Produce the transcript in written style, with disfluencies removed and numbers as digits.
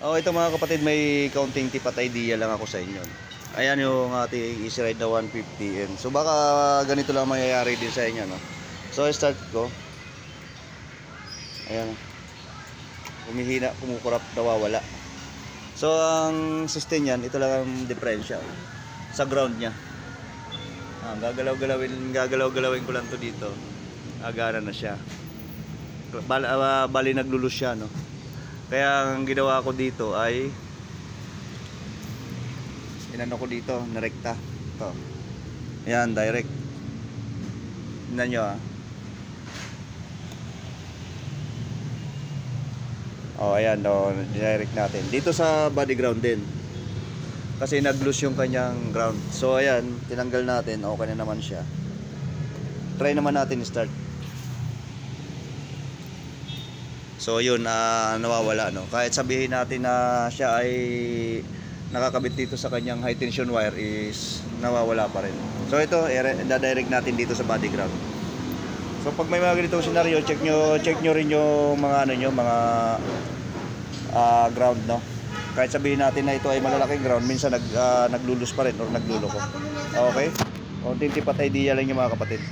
Oh, ito mga kapatid, may kaunting tip at idea lang ako sa inyo. Ayan yung ating Easy Ride na 150N. So baka ganito lang mangyayari din sa inyo, no? So start ko. Ayan. Humihina, kumukurap, nawawala. So ang sustain yan, ito lang ang differential sa ground niya. Gagalaw-galawin ko lang to dito. Agana na siya. Bali naglulus siya, no? Kaya ang ginawa ko dito ay inano ko dito, narekta. Ito. Ayan, direct. Tingnan nyo, Oh, ayan, direct natin. Dito sa body ground din. Kasi nag-loose yung kanyang ground. So ayan, tinanggal natin. Okay na naman siya. Try naman natin i-start. So yun, nawawala, no. Kahit sabihin natin na siya ay nakakabit dito sa kanyang high tension wire, is nawawala pa rin. So ito, i-direct natin dito sa body ground. So pag may mga ganitong scenario, check nyo rin yung mga mga ground, no. Kahit sabihin natin na ito ay malalaking ground, minsan naglulus pa rin or nagluloko. Okay? Konting tip at idea lang yung mga kapatid.